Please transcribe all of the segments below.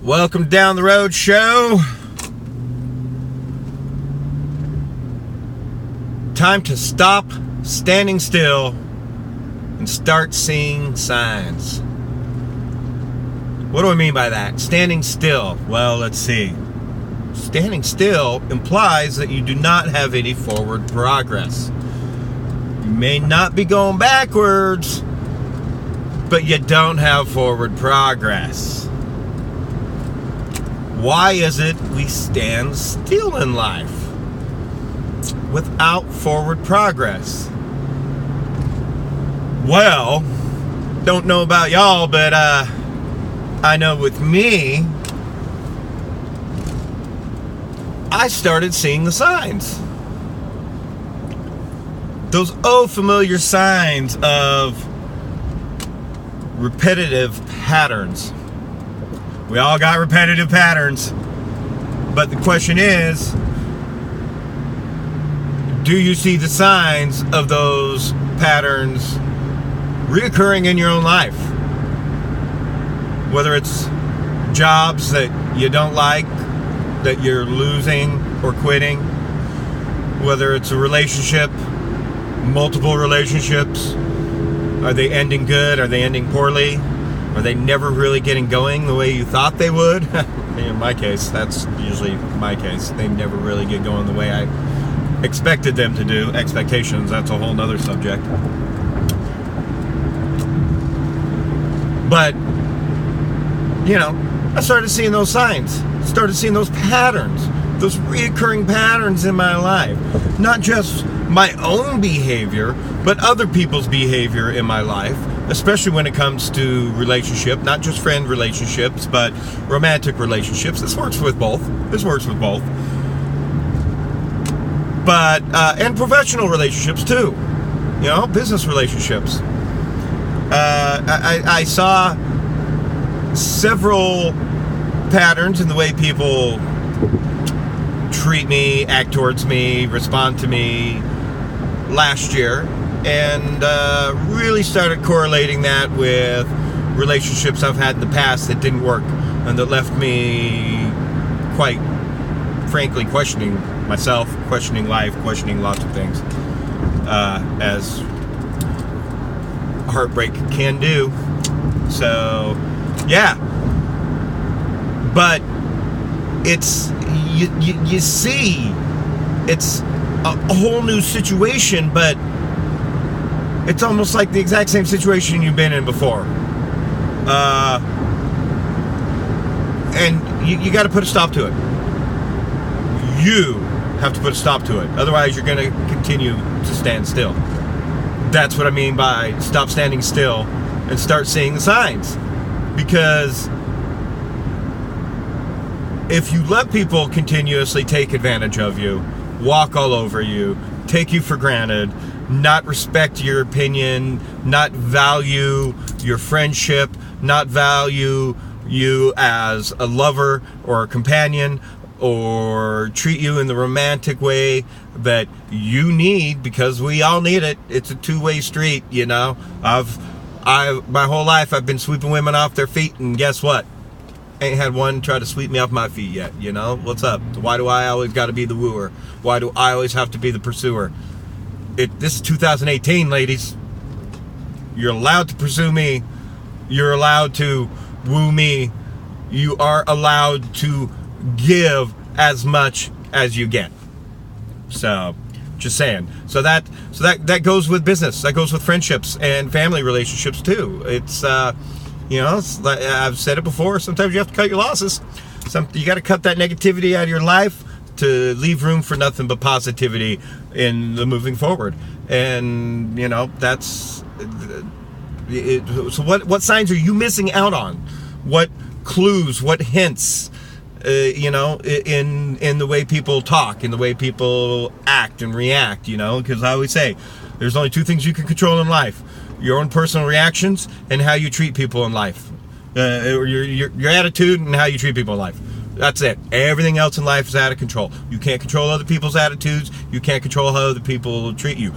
Welcome to Down the Road Show. Time to stop standing still and start seeing signs. What do I mean by that? Standing still. Well, let's see. Standing still implies that you do not have any forward progress. You may not be going backwards, but you don't have forward progress. Why is it we stand still in life without forward progress? Well, don't know about y'all, but I know with me, I started seeing the signs. Those familiar signs of repetitive patterns. We all got repetitive patterns, but the question is, do you see the signs of those patterns reoccurring in your own life? Whether it's jobs that you don't like, that you're losing or quitting, whether it's a relationship, multiple relationships, are they ending good? Are they ending poorly? Are they never really getting going the way you thought they would? In my case, that's usually my case. They never really get going the way I expected them to do. Expectations, that's a whole nother subject. But, I started seeing those signs. Started seeing those patterns. Those reoccurring patterns in my life. Not just my own behavior, but other people's behavior in my life. Especially when it comes to relationship, not just friend relationships, but romantic relationships. This works with both. But, and professional relationships too. Business relationships. I saw several patterns in the way people treat me, act towards me, respond to me last year. And really started correlating that with relationships I've had in the past that didn't work and that left me quite frankly questioning myself, questioning life, questioning lots of things, as heartbreak can do. So, yeah. But it's, you see, it's a whole new situation, but it's almost like the exact same situation you've been in before. And you got to put a stop to it. You have to put a stop to it. Otherwise, you're going to continue to stand still. That's what I mean by stop standing still and start seeing the signs. Because if you let people continuously take advantage of you, walk all over you, take you for granted, not respect your opinion, not value your friendship, not value you as a lover or a companion, or treat you in the romantic way that you need, because we all need it. It's a two-way street, my whole life I've been sweeping women off their feet, and guess what? Ain't had one try to sweep me off my feet yet, What's up? Why do I always got to be the wooer? Why do I always have to be the pursuer? This is 2018, ladies. You're allowed to pursue me. You're allowed to woo me. You are allowed to give as much as you get. So, just saying. So that goes with business. That goes with friendships and family relationships too. It's I've said it before. Sometimes you have to cut your losses. You got to cut that negativity out of your life to leave room for nothing but positivity in the moving forward. And that's it. So what signs are you missing out on? What clues, what hints, in the way people talk, in the way people act and react, because I always say there's only two things you can control in life: your own personal reactions and how you treat people in life, your attitude and how you treat people in life. That's it. Everything else in life is out of control. You can't control other people's attitudes. You can't control how other people treat you.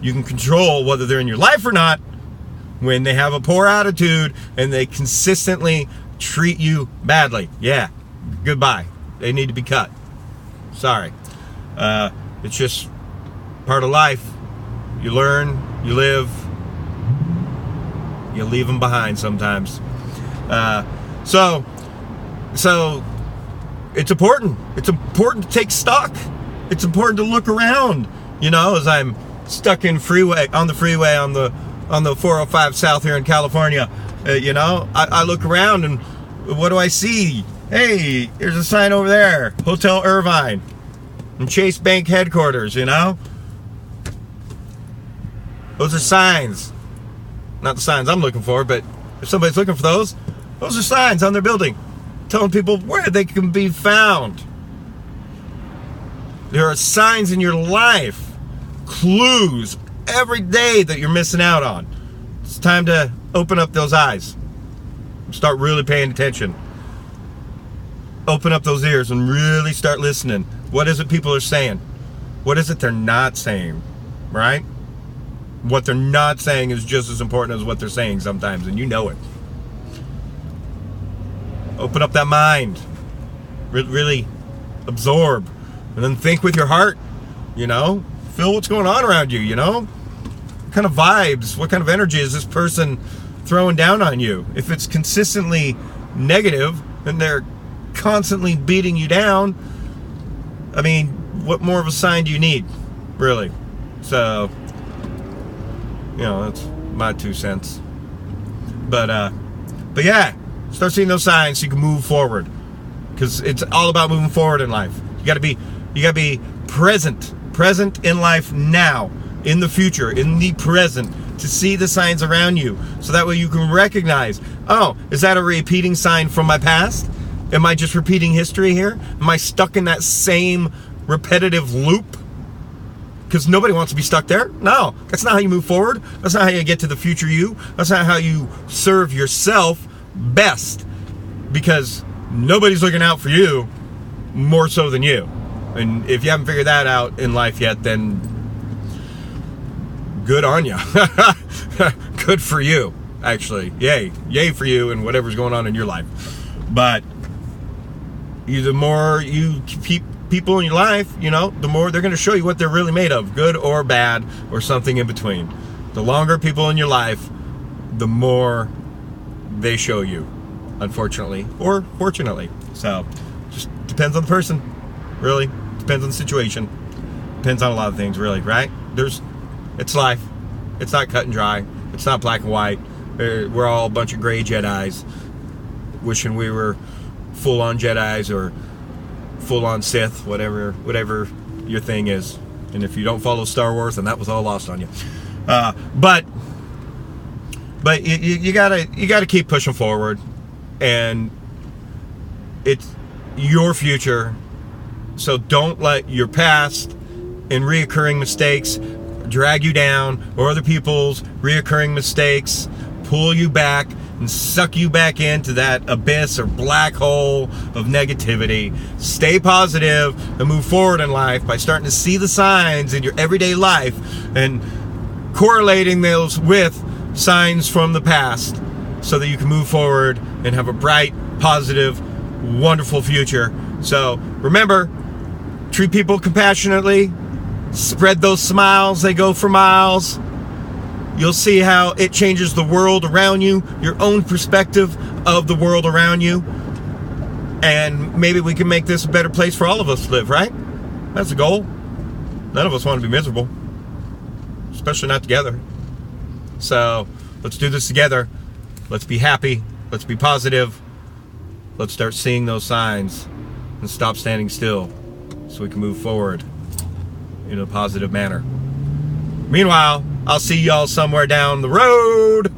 You can control whether they're in your life or not, when they have a poor attitude and they consistently treat you badly. Yeah, goodbye. They need to be cut. Sorry. It's just part of life. You learn, you live, you leave them behind sometimes. So it's important. It's important to take stock. It's important to look around. You know, as I'm stuck on the freeway on the 405 South here in California, you know, I look around and what do I see? Hey, there's a sign over there, Hotel Irvine and Chase Bank headquarters, you know? Those are signs. Not the signs I'm looking for, but if somebody's looking for those are signs on their building telling people where they can be found. There are signs in your life, clues every day that you're missing out on. It's time to open up those eyes. Start really paying attention. Open up those ears and really start listening. What is it people are saying? What is it they're not saying? Right? What they're not saying is just as important as what they're saying sometimes, and you know it. Open up that mind. Really absorb. And then think with your heart, you know? Feel what's going on around you, you know? What kind of vibes, what kind of energy is this person throwing down on you? If it's consistently negative and they're constantly beating you down, I mean, what more of a sign do you need, really? So, you know, that's my 2 cents. But yeah, start seeing those signs so you can move forward, because it's all about moving forward in life. You gotta be present in life now, in the future, in the present, to see the signs around you, so that way you can recognize, oh, is that a repeating sign from my past? Am I just repeating history here? Am I stuck in that same repetitive loop? Because nobody wants to be stuck there. No, that's not how you move forward. That's not how you get to the future you. That's not how you serve yourself best. Because nobody's looking out for you more so than you. And if you haven't figured that out in life yet, then good on you. Good for you, actually. Yay for you and whatever's going on in your life. But the more you keep people in your life, you know, the more they're going to show you what they're really made of, good or bad or something in between. The longer people in your life, the more they show you, unfortunately or fortunately. So just depends on the person, really. Depends on the situation. Depends on a lot of things, really, right? It's life. It's not cut and dry. It's not black and white. We're all a bunch of gray Jedis wishing we were full-on Jedis or full-on Sith, whatever your thing is. And if you don't follow Star Wars, then that was all lost on you. But you gotta keep pushing forward, and it's your future. So don't let your past and reoccurring mistakes drag you down, or other people's reoccurring mistakes pull you back and suck you back into that abyss or black hole of negativity. Stay positive and move forward in life by starting to see the signs in your everyday life and correlating those with signs from the past, so that you can move forward and have a bright, positive, wonderful future. So remember, treat people compassionately, spread those smiles, they go for miles. You'll see how it changes the world around you, your own perspective of the world around you. And maybe we can make this a better place for all of us to live, right? That's the goal. None of us want to be miserable, especially not together. So let's do this together. Let's be happy. Let's be positive. Let's start seeing those signs and stop standing still, so we can move forward in a positive manner. Meanwhile, I'll see y'all somewhere down the road.